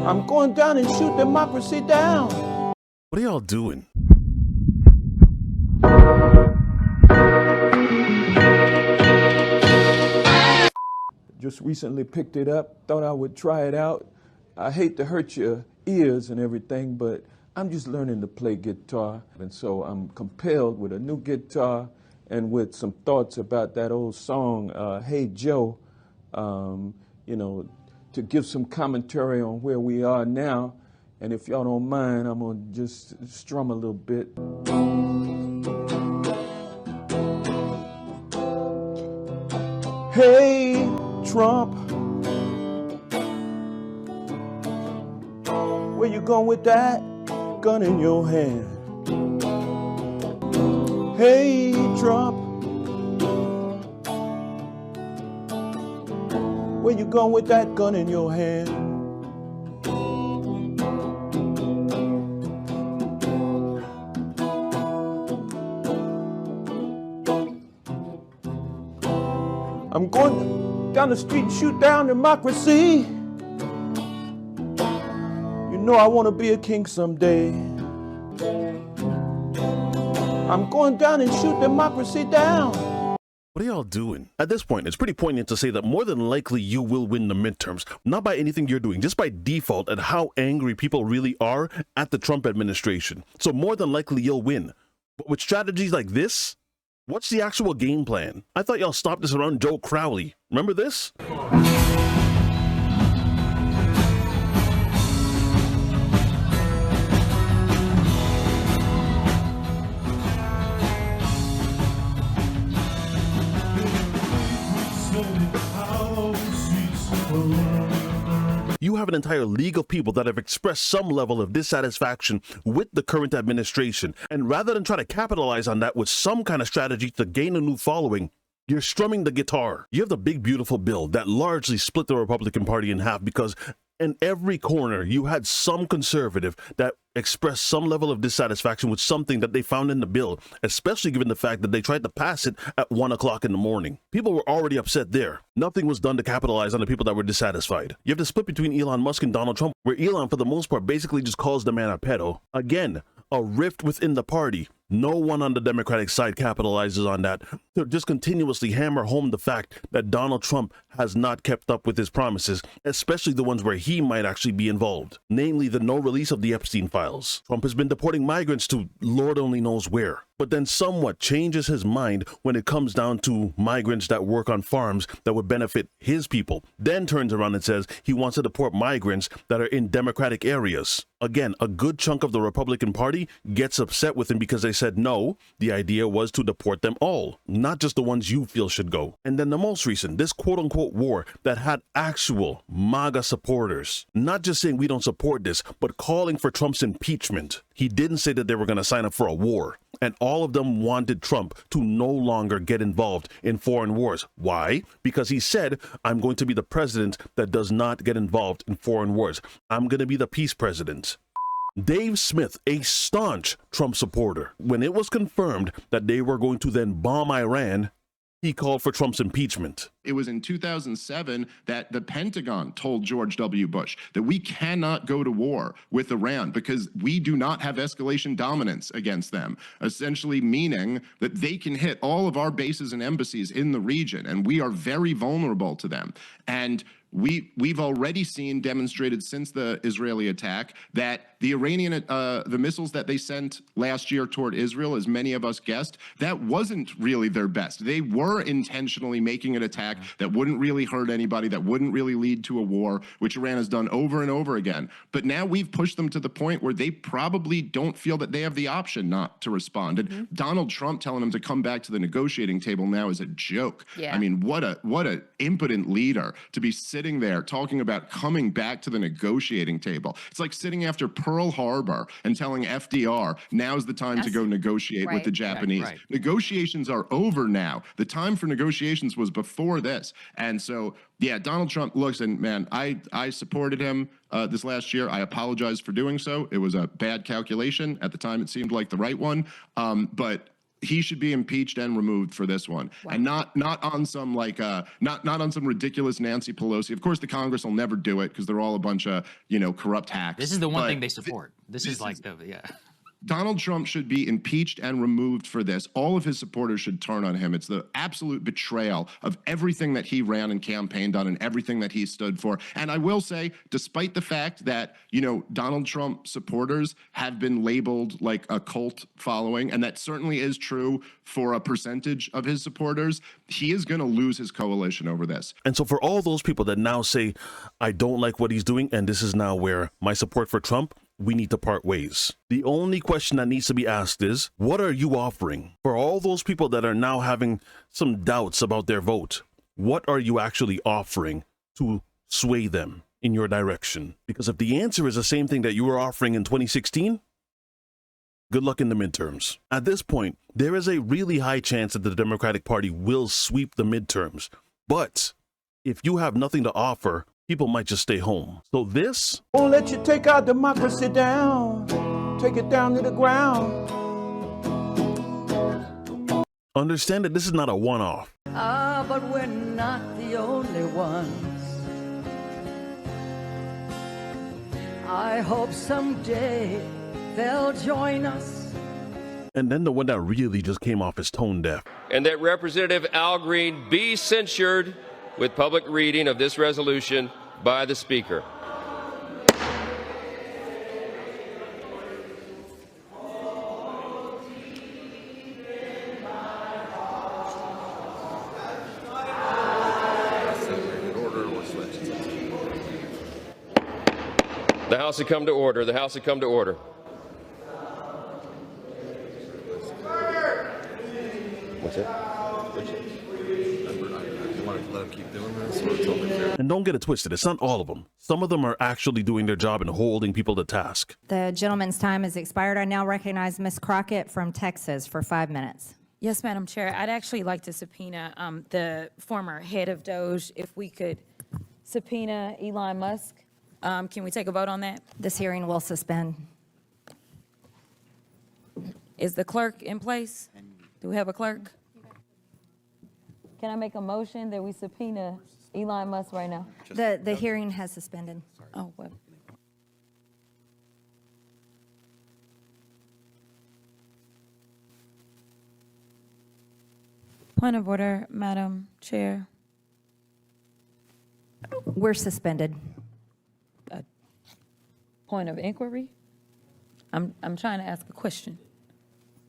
I'm going down and shoot democracy down. What are y'all doing? Just recently picked it up, thought I would try it out. I hate to hurt your ears and everything, but I'm just learning to play guitar. And so I'm compelled with a new guitar and with some thoughts about that old song, Hey Joe, you know, to give some commentary on where we are now. And if y'all don't mind, I'm gonna just strum a little bit. Hey, Trump, where you going with that gun in your hand? Hey, Trump, where you going with that gun in your hand? I'm going down the street and shoot down democracy. You know I want to be a king someday. I'm going down and shoot democracy down. What are y'all doing? At this point, it's pretty poignant to say that more than likely you will win the midterms, not by anything you're doing, just by default at how angry people really are at the Trump administration. So more than likely you'll win. But with strategies like this, what's the actual game plan? I thought y'all stopped this around Joe Crowley. Remember this? You have an entire league of people that have expressed some level of dissatisfaction with the current administration. And rather than try to capitalize on that with some kind of strategy to gain a new following, you're strumming the guitar. You have the big, beautiful bill that largely split the Republican Party in half because in every corner, you had some conservative that expressed some level of dissatisfaction with something that they found in the bill, especially given the fact that they tried to pass it at 1 o'clock in the morning. People were already upset there. Nothing was done to capitalize on the people that were dissatisfied. You have the split between Elon Musk and Donald Trump, where Elon, for the most part, basically just calls the man a pedo. Again, a rift within the party. No one on the Democratic side capitalizes on that to just continuously hammer home the fact that Donald Trump has not kept up with his promises, especially the ones where he might actually be involved, namely the no release of the Epstein files. Trump has been deporting migrants to Lord only knows where, but then somewhat changes his mind when it comes down to migrants that work on farms that would benefit his people, then turns around and says he wants to deport migrants that are in Democratic areas. Again, a good chunk of the Republican Party gets upset with him because they said no, the idea was to deport them all, not just the ones you feel should go. And then the most recent, this quote-unquote war that had actual MAGA supporters, not just saying we don't support this, but calling for Trump's impeachment. He didn't say that they were going to sign up for a war. And all of them wanted Trump to no longer get involved in foreign wars. Why? Because he said, I'm going to be the president that does not get involved in foreign wars. I'm going to be the peace president. Dave Smith, a staunch Trump supporter, when it was confirmed that they were going to then bomb Iran, he called for Trump's impeachment. It was in 2007 that the Pentagon told George W. Bush that we cannot go to war with Iran because we do not have escalation dominance against them, essentially meaning that they can hit all of our bases and embassies in the region, and we are very vulnerable to them. And we've already seen demonstrated since the Israeli attack that the Iranian, the missiles that they sent last year toward Israel, as many of us guessed, that wasn't really their best. They were intentionally making an attack that wouldn't really hurt anybody, that wouldn't really lead to a war, which Iran has done over and over again. But now we've pushed them to the point where they probably don't feel that they have the option not to respond. And Donald Trump telling them to come back to the negotiating table now is a joke. Yeah. I mean, what a impotent leader to be sitting there talking about coming back to the negotiating table. It's like sitting after Pearl Harbor and telling FDR, now's the time to go negotiate with the Japanese. Right. Negotiations are over now. The time for negotiations was before this. And so, yeah, Donald Trump looks, and man, I supported him this last year. I apologize for doing so. It was a bad calculation. At the time, it seemed like the right one. But he should be impeached and removed for this one. Wow. And not on some like not on some ridiculous Nancy Pelosi. Of course the Congress will never do it because they're all a bunch of, you know, corrupt hacks. This is the one thing they support. This is like the Donald Trump should be impeached and removed for this. All of his supporters should turn on him. It's the absolute betrayal of everything that he ran and campaigned on and everything that he stood for. And I will say, despite the fact that, you know, Donald Trump supporters have been labeled like a cult following, and that certainly is true for a percentage of his supporters, he is going to lose his coalition over this. And so for all those people that now say, I don't like what he's doing, and this is now where my support for Trump, we need to part ways. The only question that needs to be asked is, what are you offering? For all those people that are now having some doubts about their vote, what are you actually offering to sway them in your direction? Because if the answer is the same thing that you were offering in 2016, good luck in the midterms. At this point, there is a really high chance that the Democratic Party will sweep the midterms. But if you have nothing to offer, people might just stay home. So this won't let you take our democracy down, take it down to the ground. Understand that this is not a one-off. But we're not the only ones. I hope someday they'll join us. And then the one that really just came off is tone deaf. And that Representative Al Green be censured with public reading of this resolution by the Speaker. The House has come to order. The House has come to order. What's it? And don't get it twisted, it's not all of them. Some of them are actually doing their job and holding people to task. The gentleman's time has expired. I now recognize Ms. Crockett from Texas for 5 minutes. Yes, Madam Chair. I'd actually like to subpoena the former head of DOJ. If we could subpoena Elon Musk. Can we take a vote on that? This hearing will suspend. Is the clerk in place? Do we have a clerk? Can I make a motion that we subpoena Elon Musk right now? The hearing has suspended. Oh, well. Point of order, Madam Chair. We're suspended. Point of inquiry? I'm trying to ask a question.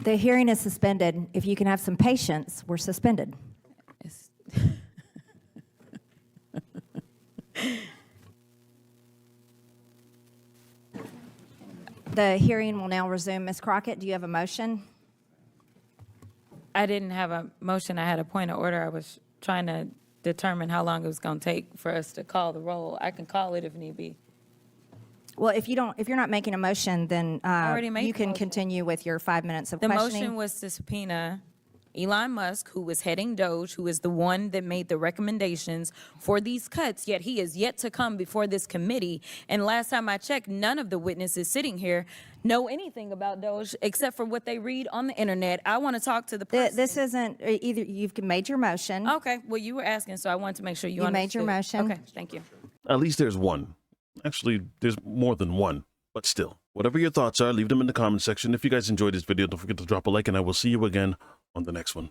The hearing is suspended. If you can have some patience, we're suspended. It's The hearing will now resume. Ms. Crockett, do you have a motion? I didn't have a motion. I had a point of order. I was trying to determine how long it was going to take for us to call the roll. I can call it if need be. Well, if you're not making a motion, then you can continue with your 5 minutes of questioning. The motion was to subpoena Elon Musk, who was heading DOJ, who is the one that made the recommendations for these cuts, yet he is yet to come before this committee. And last time I checked, none of the witnesses sitting here know anything about DOJ except for what they read on the internet. I want to talk to the person. This isn't either. You've made your motion. Okay. Well, you were asking, so I wanted to make sure you understood. made your motion. Okay. Thank you. At least there's one. Actually, there's more than one, but still. Whatever your thoughts are, leave them in the comment section. If you guys enjoyed this video, don't forget to drop a like, and I will see you again on the next one.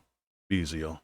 Be easy, y'all.